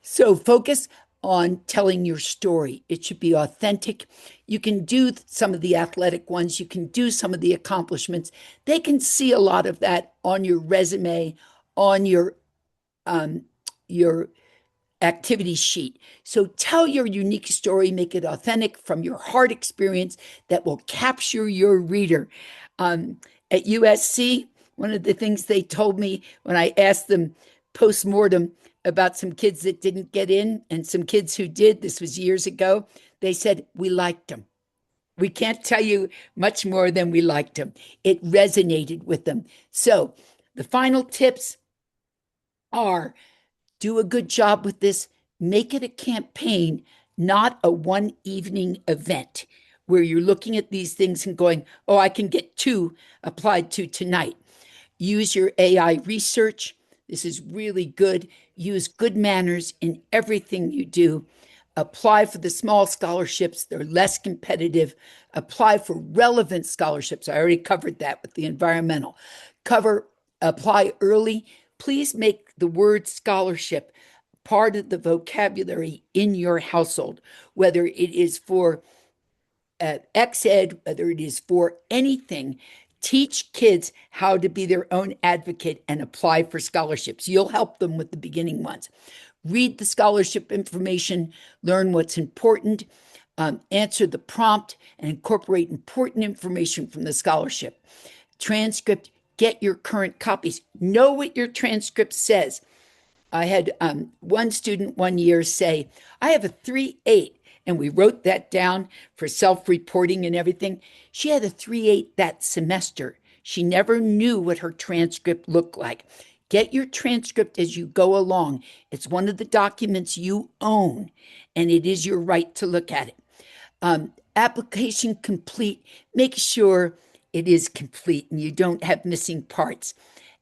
So focus on telling your story. It should be authentic. You can do some of the athletic ones. You can do some of the accomplishments. They can see a lot of that on your resume, on your activity sheet. So tell your unique story, make it authentic from your heart experience that will capture your reader. At USC, one of the things they told me when I asked them post-mortem about some kids that didn't get in and some kids who did, this was years ago, they said, we liked them. We can't tell you much more than we liked them. It resonated with them. So the final tips are, do a good job with this. Make it a campaign, not a one evening event where you're looking at these things and going, oh, I can get 2 applied to tonight. Use your AI research. This is really good. Use good manners in everything you do. Apply for the small scholarships. They're less competitive. Apply for relevant scholarships. I already covered that with the environmental. Apply early. Please make the word scholarship part of the vocabulary in your household, whether it is for XED, whether it is for anything. Teach kids how to be their own advocate and apply for scholarships. You'll help them with the beginning ones. Read the scholarship information, learn what's important, answer the prompt, and incorporate important information from the scholarship. Transcript, get your current copies. Know what your transcript says. I had one student one year say, I have a 3.8, and we wrote that down for self-reporting and everything. She had a 3.8 that semester. She never knew what her transcript looked like. Get your transcript as you go along. It's one of the documents you own, and it is your right to look at it. Application complete. Make sure it is complete and you don't have missing parts,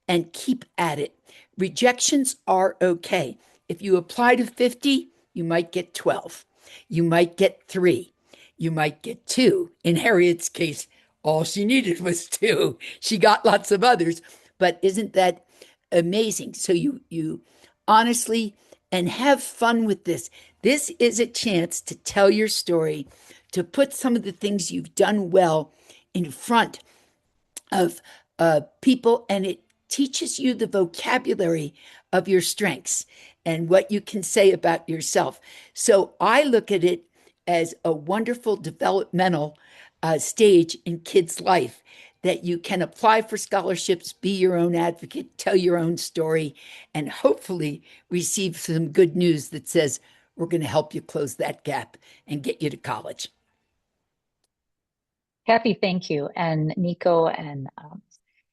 and keep at it. Rejections are okay. If you apply to 50, you might get 12. You might get 3. You might get 2. In Harriet's case, all she needed was 2. She got lots of others, but isn't that amazing? So you honestly, and have fun with this. This is a chance to tell your story, to put some of the things you've done well in front of people, and it teaches you the vocabulary of your strengths and what you can say about yourself. So I look at it as a wonderful developmental stage in kids' life, that you can apply for scholarships, be your own advocate, tell your own story, and hopefully receive some good news that says, we're going to help you close that gap and get you to college. Kathy, thank you. And Nico and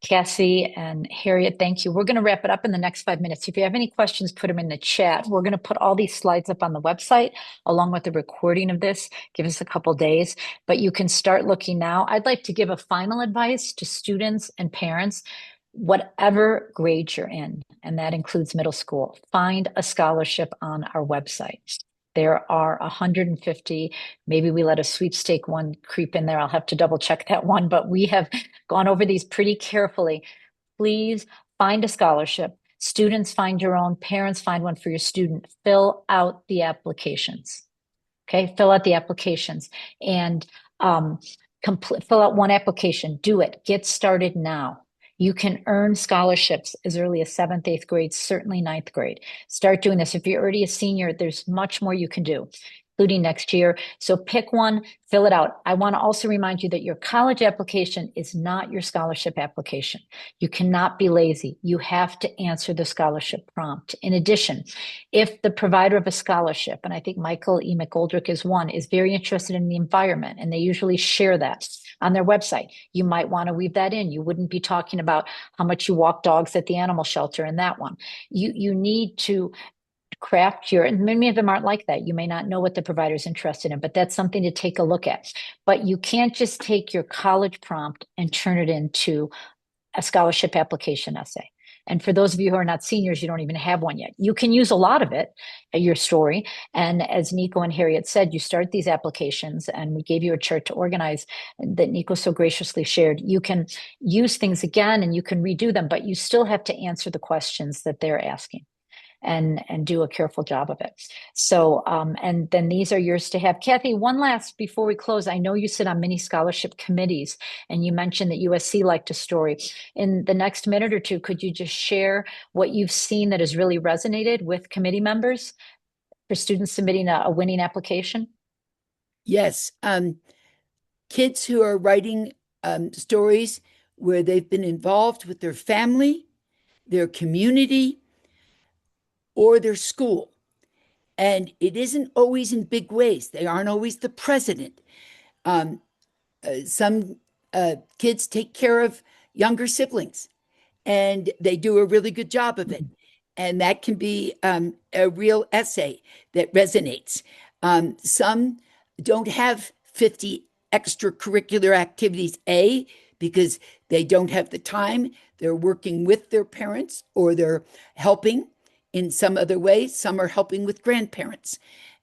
Cassie and Harriet, thank you. We're going to wrap it up in the next 5 minutes. If you have any questions, put them in the chat. We're going to put all these slides up on the website along with the recording of this. Give us a couple days, but you can start looking now. I'd like to give a final advice to students and parents. Whatever grade you're in, and that includes middle school, find a scholarship on our website. There are 150. Maybe we let a sweepstake one creep in there. I'll have to double check that one, but we have gone over these pretty carefully. Please find a scholarship Students find your own, parents find one for your student. Fill out the applications. Okay, fill out the applications and fill out one application. Do it. Get started now. You can earn scholarships as early as 7th, 8th grade, certainly 9th grade. Start doing this. If you're already a senior, there's much more you can do, including next year. So pick one, fill it out. I want to also remind you that your college application is not your scholarship application. You cannot be lazy. You have to answer the scholarship prompt. In addition, if the provider of a scholarship, and I think Michael E. McGoldrick is one, is very interested in the environment, and they usually share that on their website, you might want to weave that in. You wouldn't be talking about how much you walk dogs at the animal shelter in that one. You need to craft your, and many of them aren't like that. You may not know what the provider is interested in, but that's something to take a look at. But you can't just take your college prompt and turn it into a scholarship application essay. And for those of you who are not seniors, you don't even have one yet. You can use a lot of it, your story. And as Nico and Harriet said, you start these applications, and we gave you a chart to organize that Nico so graciously shared. You can use things again and you can redo them, but you still have to answer the questions that they're asking and do a careful job of it. So, and then these are yours to have. Kathy, one last before we close. I know you sit on many scholarship committees, and you mentioned that USC liked a story. In the next minute or two, could you just share what you've seen that has really resonated with committee members for students submitting a winning application? Yes. Kids who are writing stories where they've been involved with their family, their community, or their school. And it isn't always in big ways. They aren't always the president. Some kids take care of younger siblings, and they do a really good job of it. And that can be a real essay that resonates. Some don't have 50 extracurricular activities, because they don't have the time. They're working with their parents, or they're helping in some other way. Some are helping with grandparents,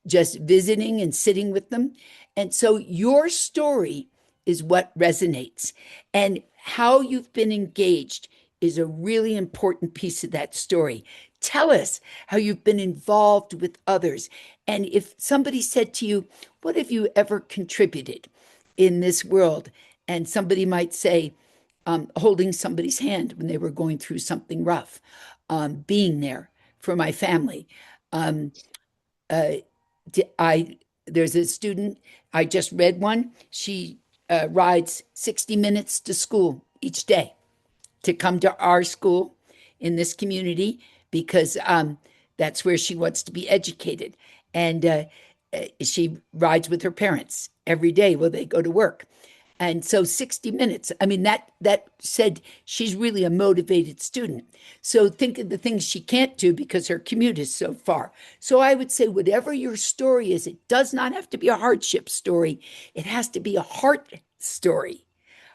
just visiting and sitting with them. And so your story is what resonates. And how you've been engaged is a really important piece of that story. Tell us how you've been involved with others. And if somebody said to you, what have you ever contributed in this world? And somebody might say, holding somebody's hand when they were going through something rough, being there for my family. There's a student, I just read one. She rides 60 minutes to school each day to come to our school in this community, because that's where she wants to be educated. And she rides with her parents every day while they go to work. And so 60 minutes, I mean, that said, she's really a motivated student. So think of the things she can't do because her commute is so far. So I would say, whatever your story is, it does not have to be a hardship story. It has to be a heart story,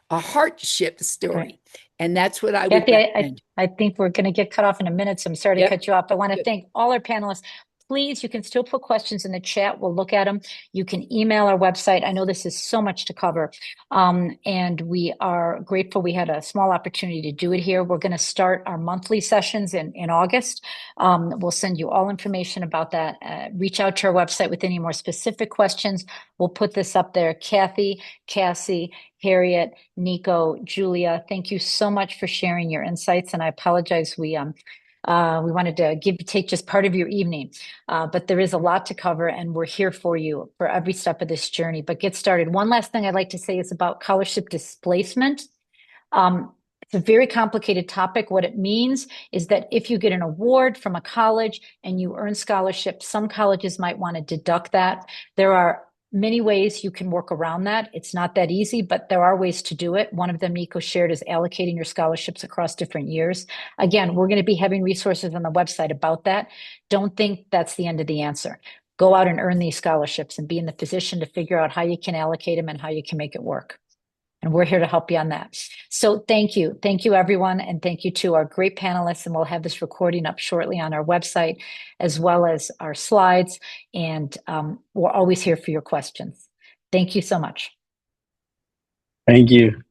a hardship story. Right. And that's what I would Kathy, recommend. I think we're going to get cut off in a minute, so I'm sorry to cut you off. I want to thank all our panelists. Please, you can still put questions in the chat. We'll look at them. You can email our website. I know this is so much to cover, and we are grateful we had a small opportunity to do it here. We're going to start our monthly sessions in August. We'll send you all information about that. Reach out to our website with any more specific questions. We'll put this up there. Kathy, Cassie, Harriet, Nico, Julia, thank you so much for sharing your insights. And I apologize, we wanted to take just part of your evening, but there is a lot to cover, and we're here for you for every step of this journey. But get started. One last thing I'd like to say is about scholarship displacement. It's a very complicated topic. What it means is that if you get an award from a college and you earn scholarship, some colleges might want to deduct that. There are many ways you can work around that. It's not that easy, but there are ways to do it. One of them Nico shared is allocating your scholarships across different years. Again, we're going to be having resources on the website about that. Don't think that's the end of the answer. Go out and earn these scholarships and be in the position to figure out how you can allocate them and how you can make it work. And we're here to help you on that. So thank you. Thank you, everyone. And thank you to our great panelists. And we'll have this recording up shortly on our website, as well as our slides. And we're always here for your questions. Thank you so much. Thank you.